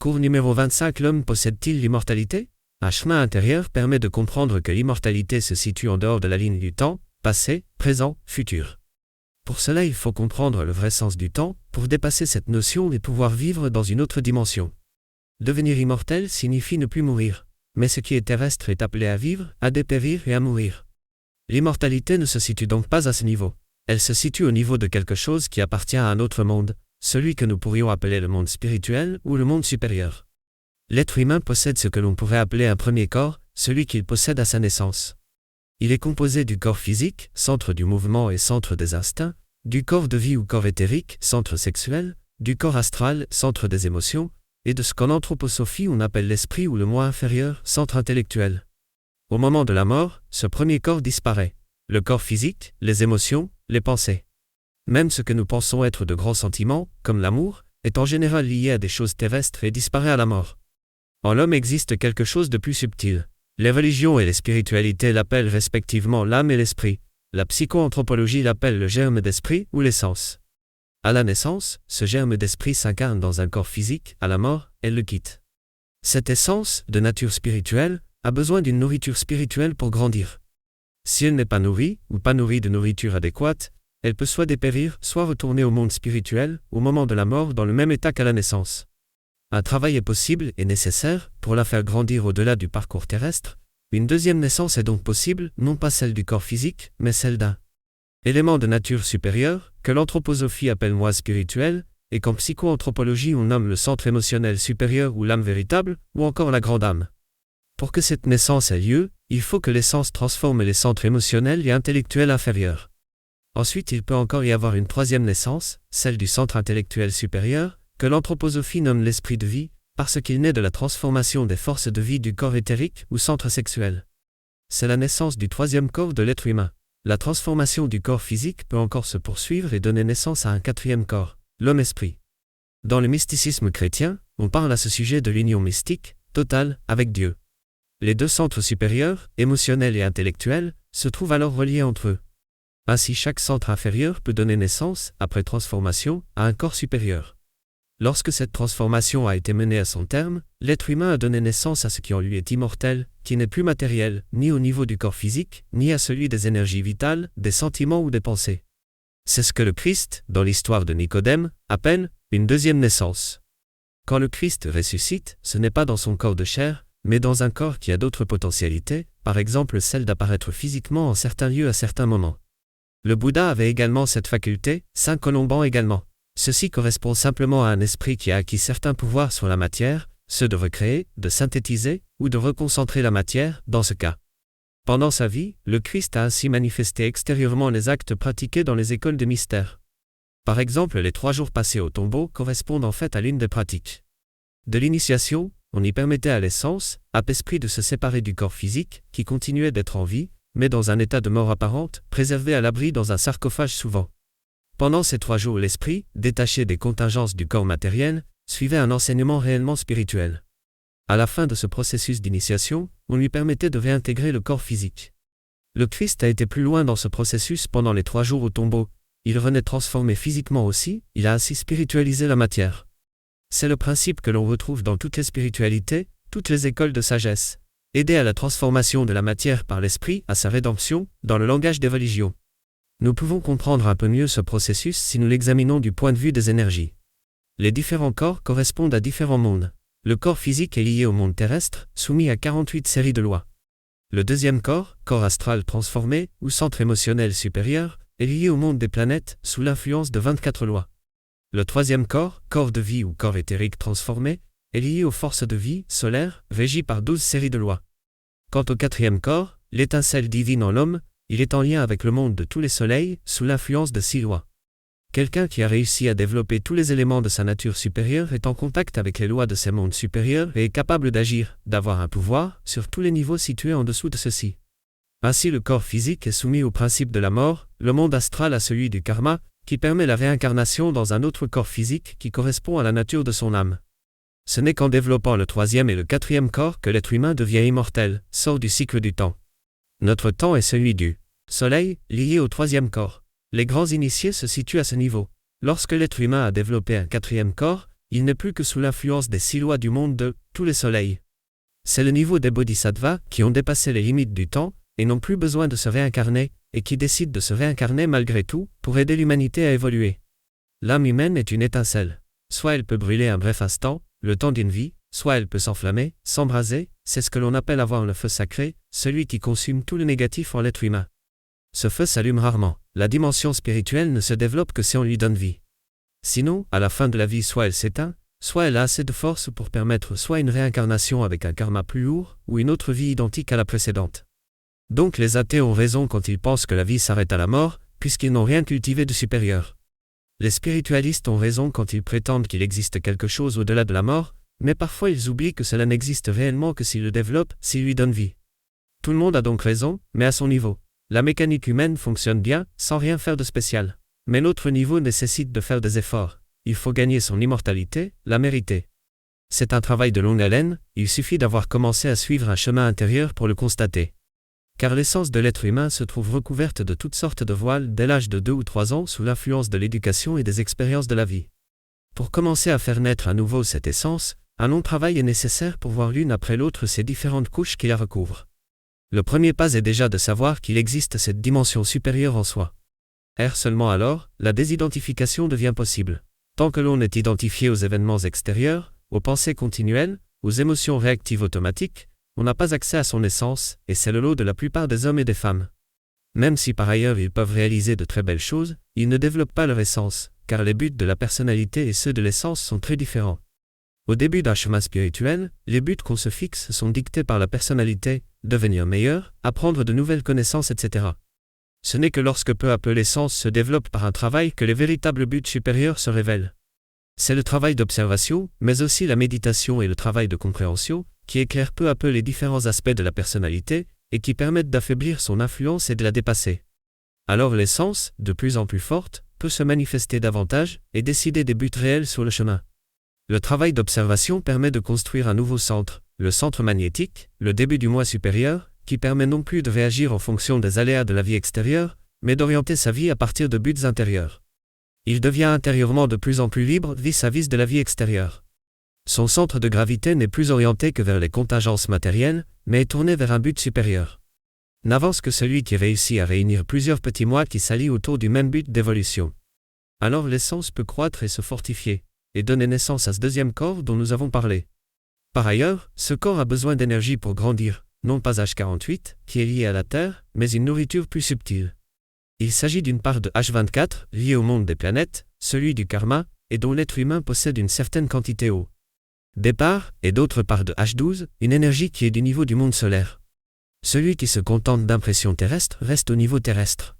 Cours numéro 25. L'homme possède-t-il l'immortalité? Un chemin intérieur permet de comprendre que l'immortalité se situe en dehors de la ligne du temps, passé, présent, futur. Pour cela, il faut comprendre le vrai sens du temps, pour dépasser cette notion et pouvoir vivre dans une autre dimension. Devenir immortel signifie ne plus mourir, mais ce qui est terrestre est appelé à vivre, à dépérir et à mourir. L'immortalité ne se situe donc pas à ce niveau. Elle se situe au niveau de quelque chose qui appartient à un autre monde, celui que nous pourrions appeler le monde spirituel ou le monde supérieur. L'être humain possède ce que l'on pourrait appeler un premier corps, celui qu'il possède à sa naissance. Il est composé du corps physique, centre du mouvement et centre des instincts, du corps de vie ou corps éthérique, centre sexuel, du corps astral, centre des émotions, et de ce qu'en anthroposophie on appelle l'esprit ou le moi inférieur, centre intellectuel. Au moment de la mort, ce premier corps disparaît. Le corps physique, les émotions, les pensées. Même ce que nous pensons être de grands sentiments, comme l'amour, est en général lié à des choses terrestres et disparaît à la mort. En l'homme existe quelque chose de plus subtil. Les religions et les spiritualités l'appellent respectivement l'âme et l'esprit. La psychoanthropologie l'appelle le germe d'esprit ou l'essence. À la naissance, ce germe d'esprit s'incarne dans un corps physique, à la mort, elle le quitte. Cette essence, de nature spirituelle, a besoin d'une nourriture spirituelle pour grandir. Si elle n'est pas nourrie, ou pas nourrie de nourriture adéquate, elle peut soit dépérir, soit retourner au monde spirituel, au moment de la mort dans le même état qu'à la naissance. Un travail est possible et nécessaire pour la faire grandir au-delà du parcours terrestre. Une deuxième naissance est donc possible, non pas celle du corps physique, mais celle d'un élément de nature supérieure, que l'anthroposophie appelle moi spirituel, et qu'en psychoanthropologie on nomme le centre émotionnel supérieur ou l'âme véritable, ou encore la grande âme. Pour que cette naissance ait lieu, il faut que l'essence transforme les centres émotionnels et intellectuels inférieurs. Ensuite, il peut encore y avoir une troisième naissance, celle du centre intellectuel supérieur, que l'anthroposophie nomme l'esprit de vie, parce qu'il naît de la transformation des forces de vie du corps éthérique ou centre sexuel. C'est la naissance du troisième corps de l'être humain. La transformation du corps physique peut encore se poursuivre et donner naissance à un quatrième corps, l'homme-esprit. Dans le mysticisme chrétien, on parle à ce sujet de l'union mystique, totale, avec Dieu. Les deux centres supérieurs, émotionnels et intellectuels, se trouvent alors reliés entre eux. Ainsi chaque centre inférieur peut donner naissance, après transformation, à un corps supérieur. Lorsque cette transformation a été menée à son terme, l'être humain a donné naissance à ce qui en lui est immortel, qui n'est plus matériel, ni au niveau du corps physique, ni à celui des énergies vitales, des sentiments ou des pensées. C'est ce que le Christ, dans l'histoire de Nicodème, appelle une deuxième naissance. Quand le Christ ressuscite, ce n'est pas dans son corps de chair, mais dans un corps qui a d'autres potentialités, par exemple celle d'apparaître physiquement en certains lieux à certains moments. Le Bouddha avait également cette faculté, Saint Colomban également. Ceci correspond simplement à un esprit qui a acquis certains pouvoirs sur la matière, ceux de recréer, de synthétiser, ou de reconcentrer la matière, dans ce cas. Pendant sa vie, le Christ a ainsi manifesté extérieurement les actes pratiqués dans les écoles de mystère. Par exemple, les 3 jours passés au tombeau correspondent en fait à l'une des pratiques. De l'initiation, on y permettait à l'essence, âme-esprit de se séparer du corps physique, qui continuait d'être en vie, mais dans un état de mort apparente, préservé à l'abri dans un sarcophage souvent. Pendant ces 3 jours, l'esprit, détaché des contingences du corps matériel, suivait un enseignement réellement spirituel. À la fin de ce processus d'initiation, on lui permettait de réintégrer le corps physique. Le Christ a été plus loin dans ce processus pendant les 3 jours au tombeau. Il renaît transformé physiquement aussi, il a ainsi spiritualisé la matière. C'est le principe que l'on retrouve dans toutes les spiritualités, toutes les écoles de sagesse. Aider à la transformation de la matière par l'esprit, à sa rédemption, dans le langage des religions. Nous pouvons comprendre un peu mieux ce processus si nous l'examinons du point de vue des énergies. Les différents corps correspondent à différents mondes. Le corps physique est lié au monde terrestre, soumis à 48 séries de lois. Le deuxième corps, corps astral transformé, ou centre émotionnel supérieur, est lié au monde des planètes, sous l'influence de 24 lois. Le troisième corps, corps de vie ou corps éthérique transformé, est lié aux forces de vie, solaires, régies par 12 séries de lois. Quant au quatrième corps, l'étincelle divine en l'homme, il est en lien avec le monde de tous les soleils, sous l'influence de 6 lois. Quelqu'un qui a réussi à développer tous les éléments de sa nature supérieure est en contact avec les lois de ces mondes supérieurs et est capable d'agir, d'avoir un pouvoir, sur tous les niveaux situés en dessous de ceux-ci. Ainsi le corps physique est soumis au principe de la mort, le monde astral à celui du karma, qui permet la réincarnation dans un autre corps physique qui correspond à la nature de son âme. Ce n'est qu'en développant le troisième et le quatrième corps que l'être humain devient immortel, sort du cycle du temps. Notre temps est celui du soleil, lié au troisième corps. Les grands initiés se situent à ce niveau. Lorsque l'être humain a développé un quatrième corps, il n'est plus que sous l'influence des 6 lois du monde de tous les soleils. C'est le niveau des bodhisattvas qui ont dépassé les limites du temps et n'ont plus besoin de se réincarner, et qui décident de se réincarner malgré tout pour aider l'humanité à évoluer. L'âme humaine est une étincelle. Soit elle peut brûler un bref instant, le temps d'une vie, soit elle peut s'enflammer, s'embraser, c'est ce que l'on appelle avoir le feu sacré, celui qui consume tout le négatif en l'être humain. Ce feu s'allume rarement, la dimension spirituelle ne se développe que si on lui donne vie. Sinon, à la fin de la vie soit elle s'éteint, soit elle a assez de force pour permettre soit une réincarnation avec un karma plus lourd, ou une autre vie identique à la précédente. Donc les athées ont raison quand ils pensent que la vie s'arrête à la mort, puisqu'ils n'ont rien cultivé de supérieur. Les spiritualistes ont raison quand ils prétendent qu'il existe quelque chose au-delà de la mort, mais parfois ils oublient que cela n'existe réellement que s'ils le développent, s'ils lui donnent vie. Tout le monde a donc raison, mais à son niveau. La mécanique humaine fonctionne bien, sans rien faire de spécial. Mais l'autre niveau nécessite de faire des efforts. Il faut gagner son immortalité, la mériter. C'est un travail de longue haleine, il suffit d'avoir commencé à suivre un chemin intérieur pour le constater. Car l'essence de l'être humain se trouve recouverte de toutes sortes de voiles dès l'âge de 2 ou 3 ans sous l'influence de l'éducation et des expériences de la vie. Pour commencer à faire naître à nouveau cette essence, un long travail est nécessaire pour voir l'une après l'autre ces différentes couches qui la recouvrent. Le premier pas est déjà de savoir qu'il existe cette dimension supérieure en soi. Seulement alors, la désidentification devient possible. Tant que l'on est identifié aux événements extérieurs, aux pensées continuelles, aux émotions réactives automatiques, on n'a pas accès à son essence, et c'est le lot de la plupart des hommes et des femmes. Même si par ailleurs ils peuvent réaliser de très belles choses, ils ne développent pas leur essence, car les buts de la personnalité et ceux de l'essence sont très différents. Au début d'un chemin spirituel, les buts qu'on se fixe sont dictés par la personnalité, devenir meilleur, apprendre de nouvelles connaissances, etc. Ce n'est que lorsque peu à peu l'essence se développe par un travail que les véritables buts supérieurs se révèlent. C'est le travail d'observation, mais aussi la méditation et le travail de compréhension, qui éclairent peu à peu les différents aspects de la personnalité, et qui permettent d'affaiblir son influence et de la dépasser. Alors l'essence, de plus en plus forte, peut se manifester davantage et décider des buts réels sur le chemin. Le travail d'observation permet de construire un nouveau centre, le centre magnétique, le début du moi supérieur, qui permet non plus de réagir en fonction des aléas de la vie extérieure, mais d'orienter sa vie à partir de buts intérieurs. Il devient intérieurement de plus en plus libre vis-à-vis de la vie extérieure. Son centre de gravité n'est plus orienté que vers les contingences matérielles, mais est tourné vers un but supérieur. N'avance que celui qui réussit à réunir plusieurs petits moi qui s'allient autour du même but d'évolution. Alors l'essence peut croître et se fortifier, et donner naissance à ce deuxième corps dont nous avons parlé. Par ailleurs, ce corps a besoin d'énergie pour grandir, non pas H48, qui est lié à la Terre, mais une nourriture plus subtile. Il s'agit d'une part de H24, liée au monde des planètes, celui du karma, et dont l'être humain possède une certaine quantité au départ, et d'autre part de H12, une énergie qui est du niveau du monde solaire. Celui qui se contente d'impressions terrestres reste au niveau terrestre.